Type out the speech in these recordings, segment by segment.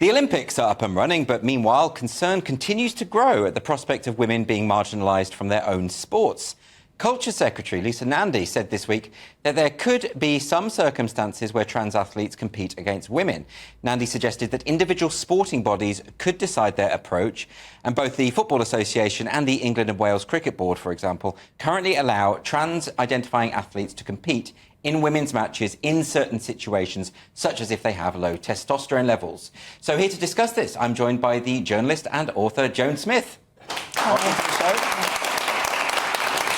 The Olympics are up and running, but meanwhile, concern continues to grow at the prospect of women being marginalised from their own sports. Culture Secretary Lisa Nandy said this week that there could be some circumstances where trans athletes compete against women. Nandy suggested that individual sporting bodies could decide their approach, and both the Football Association and the England and Wales Cricket Board, for example, currently allow trans-identifying athletes to compete in women's matches in certain situations, such as if they have low testosterone levels. So here to discuss this, I'm joined by the journalist and author Joan Smith. Welcome to the show.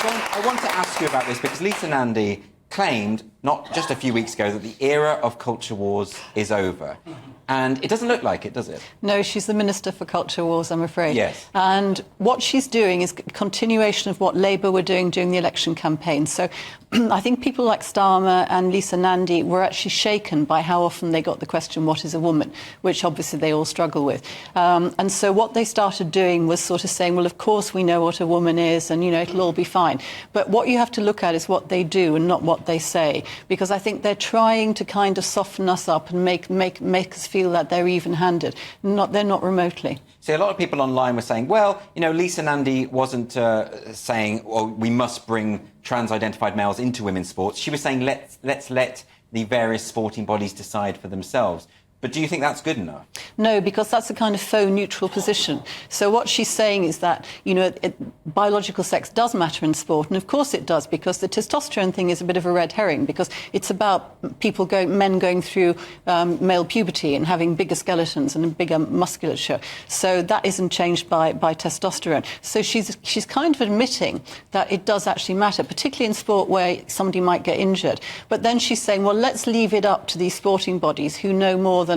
Joan, I want to ask you about this because Lisa Nandy claimed, not just a few weeks ago, that the era of culture wars is over. And it doesn't look like it, does it? No, she's the Minister for Culture Wars, I'm afraid. Yes. And what she's doing is a continuation of what Labour were doing during the election campaign. So I think people like Starmer and Lisa Nandy were actually shaken by how often they got the question, what is a woman? Which obviously they all struggle with. And so what they started doing was sort of saying, well, of course we know what a woman is and, you know, it'll all be fine. But what you have to look at is what they do and not what they say. Because I think they're trying to kind of soften us up and make us feel that they're even-handed. They're not remotely. See, a lot of people online were saying, well, you know, Lisa Nandy wasn't saying, well, we must bring trans-identified males into women's sports. She was saying, let's let the various sporting bodies decide for themselves. But do you think that's good enough? No, because that's a kind of faux neutral position. So what she's saying is that, you know, biological sex does matter in sport, and of course it does, because the testosterone thing is a bit of a red herring, because it's about men going through male puberty and having bigger skeletons and a bigger musculature. So that isn't changed by testosterone. So she's kind of admitting that it does actually matter, particularly in sport where somebody might get injured. But then she's saying, well, let's leave it up to these sporting bodies who know more than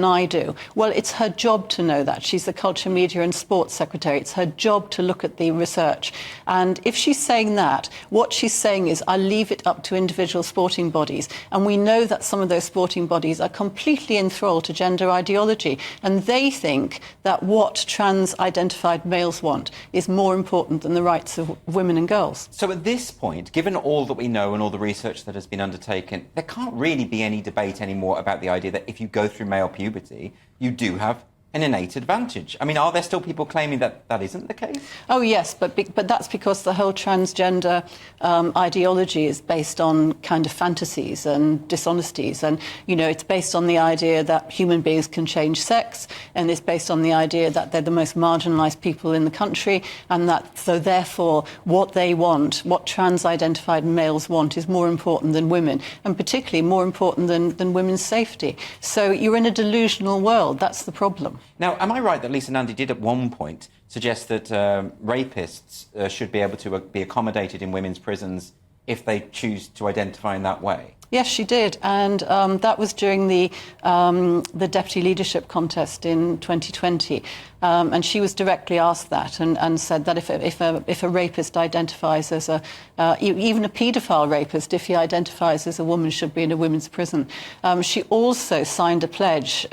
I do. Well, it's her job to know that. She's the Culture, Media and Sports Secretary. It's her job to look at the research. And if she's saying that, what she's saying is, I'll leave it up to individual sporting bodies. And we know that some of those sporting bodies are completely enthralled to gender ideology. And they think that what trans-identified males want is more important than the rights of women and girls. So at this point, given all that we know and all the research that has been undertaken, there can't really be any debate anymore about the idea that if you go through male puberty, you do have an innate advantage. I mean, are there still people claiming that that isn't the case? Oh, yes, but that's because the whole transgender ideology is based on kind of fantasies and dishonesties. And, you know, it's based on the idea that human beings can change sex, and it's based on the idea that they're the most marginalised people in the country, and that, so therefore, what they want, what trans-identified males want, is more important than women, and particularly more important than women's safety. So you're in a delusional world. That's the problem. Now, am I right that Lisa Nandy did at one point suggest that rapists should be able to be accommodated in women's prisons if they choose to identify in that way? Yes, she did, and that was during the deputy leadership contest in 2020, and she was directly asked that, and said that if a rapist identifies as even a paedophile rapist, if he identifies as a woman, should be in a women's prison. She also signed a pledge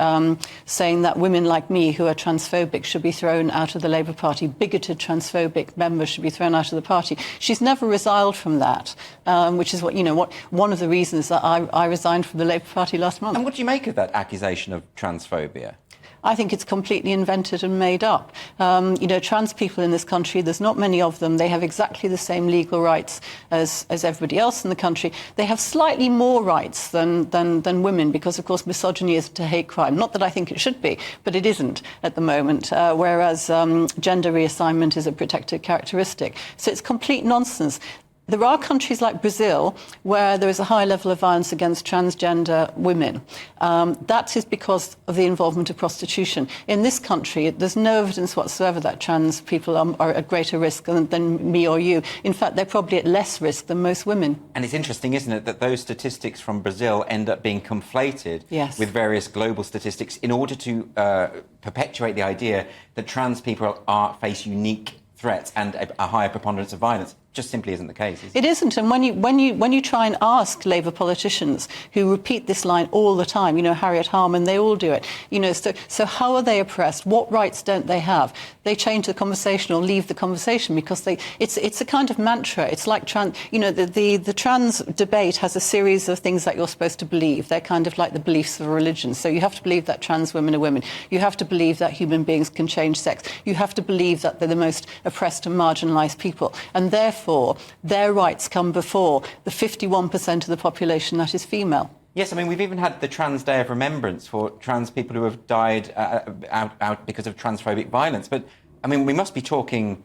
saying that women like me who are transphobic should be thrown out of the Labour Party. Bigoted transphobic members should be thrown out of the party. She's never resiled from that, which is one of the reasons that I resigned from the Labour Party last month. And what do you make of that accusation of transphobia? I think it's completely invented and made up. You know, trans people in this country, there's not many of them. They have exactly the same legal rights as everybody else in the country. They have slightly more rights than women because, of course, misogyny isn't a hate crime. Not that I think it should be, but it isn't at the moment, whereas gender reassignment is a protected characteristic. So it's complete nonsense. There are countries like Brazil where there is a high level of violence against transgender women. That is because of the involvement of prostitution. In this country, there's no evidence whatsoever that trans people are at greater risk than me or you. In fact, they're probably at less risk than most women. And it's interesting, isn't it, that those statistics from Brazil end up being conflated with various global statistics in order to perpetuate the idea that trans people face unique threats and a higher preponderance of violence. just simply isn't the case, is it? It isn't. And when you try and ask Labour politicians who repeat this line all the time, Harriet Harman, they all do it. So how are they oppressed? What rights don't they have? They change the conversation or leave the conversation because it's a kind of mantra. It's like the trans debate has a series of things that you're supposed to believe. They're kind of like the beliefs of a religion. So you have to believe that trans women are women. You have to believe that human beings can change sex. You have to believe that they're the most oppressed and marginalised people. And therefore, their rights come before the 51% of the population that is female. Yes, I mean, we've even had the Trans Day of Remembrance for trans people who have died out because of transphobic violence. But, I mean, we must be talking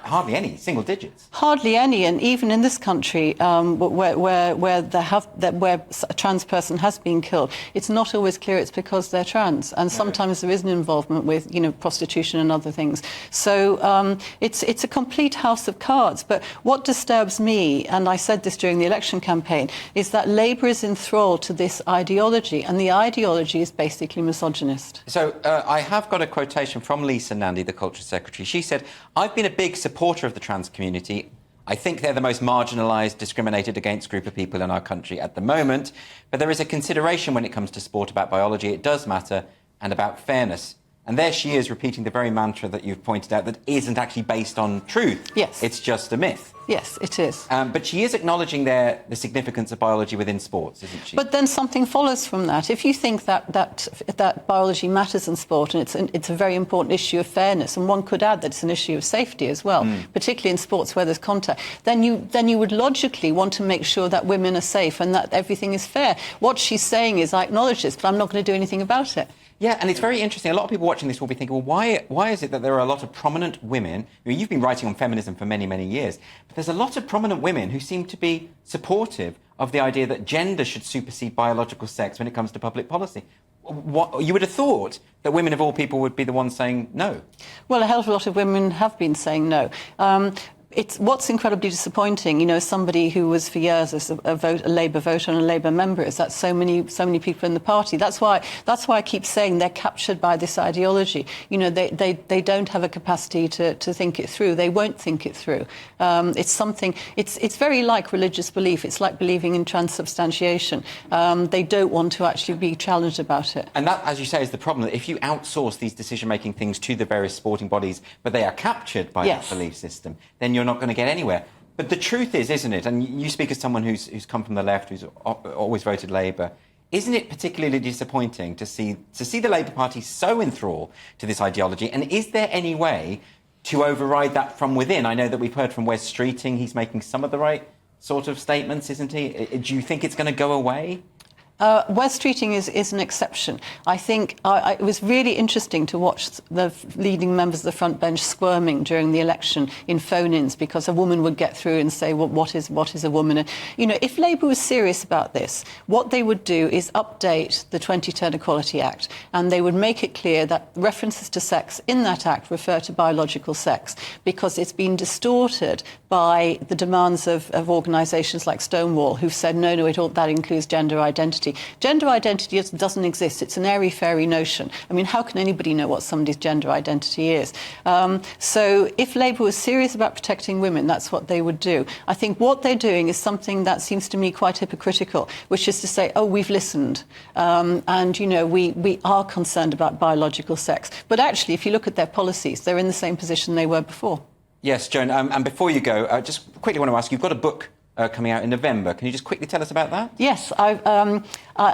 hardly any, single digits. Hardly any, and even in this country, where a trans person has been killed, it's not always clear it's because they're trans, and sometimes there is an involvement with, prostitution and other things. So it's a complete house of cards. But what disturbs me, and I said this during the election campaign, is that Labour is enthralled to this ideology, and the ideology is basically misogynist. So I have got a quotation from Lisa Nandy, the Culture Secretary. She said, "I've been a big supporter of the trans community. I think they're the most marginalised, discriminated against group of people in our country at the moment. But there is a consideration when it comes to sport about biology. It does matter, and about fairness." And there she is repeating the very mantra that you've pointed out that isn't actually based on truth. Yes. It's just a myth. Yes, it is. But she is acknowledging the significance of biology within sports, isn't she? But then something follows from that. If you think that biology matters in sport, and it's a very important issue of fairness, and one could add that it's an issue of safety as well, particularly in sports where there's contact, then you would logically want to make sure that women are safe and that everything is fair. What she's saying is, I acknowledge this, but I'm not going to do anything about it. Yeah, and it's very interesting. A lot of people watching this will be thinking, well, why is it that there are a lot of prominent women? I mean, you've been writing on feminism for many, many years, but there's a lot of prominent women who seem to be supportive of the idea that gender should supersede biological sex when it comes to public policy. You would have thought that women of all people would be the ones saying no. Well, a hell of a lot of women have been saying no. It's what's incredibly disappointing, somebody who was for years a Labour voter and a Labour member, is that so many people in the party. That's why I keep saying they're captured by this ideology. They don't have a capacity to think it through. They won't think it through. It's very like religious belief. It's like believing in transubstantiation. They don't want to actually be challenged about it. And that, as you say, is the problem. That if you outsource these decision-making things to the various sporting bodies, but they are captured by that belief system, then you're not going to get anywhere. But the truth is, isn't it, and you speak as someone who's come from the left, who's always voted Labour, isn't it particularly disappointing to see the Labour Party so enthralled to this ideology? And is there any way to override that from within? I know that we've heard from Wes Streeting, he's making some of the right sort of statements, isn't he? Do you think it's going to go away? Wes Streeting is an exception. I think it was really interesting to watch the leading members of the front bench squirming during the election in phone-ins because a woman would get through and say, well, what is a woman? And, if Labour was serious about this, what they would do is update the 2010 Equality Act, and they would make it clear that references to sex in that act refer to biological sex, because it's been distorted by the demands of organisations like Stonewall, who've said, no, that includes gender identity. Gender identity doesn't exist. It's an airy-fairy notion. I mean, how can anybody know what somebody's gender identity is? So if Labour was serious about protecting women, that's what they would do. I think what they're doing is something that seems to me quite hypocritical, which is to say, oh, we've listened, and, we are concerned about biological sex. But actually, if you look at their policies, they're in the same position they were before. Yes, Joan, and before you go, just quickly want to ask, you've got a book coming out in November. Can you just quickly tell us about that? Yes, I'm a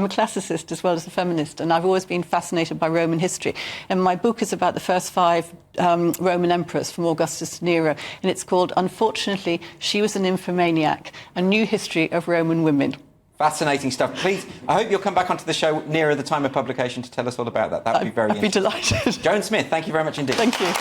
classicist as well as a feminist, and I've always been fascinated by Roman history. And my book is about the first 5 Roman emperors, from Augustus to Nero, and it's called, Unfortunately, She Was an Infomaniac, A New History of Roman Women. Fascinating stuff. Please, I hope you'll come back onto the show nearer the time of publication to tell us all about that. That would be very interesting. I'd be delighted. Joan Smith, thank you very much indeed. Thank you.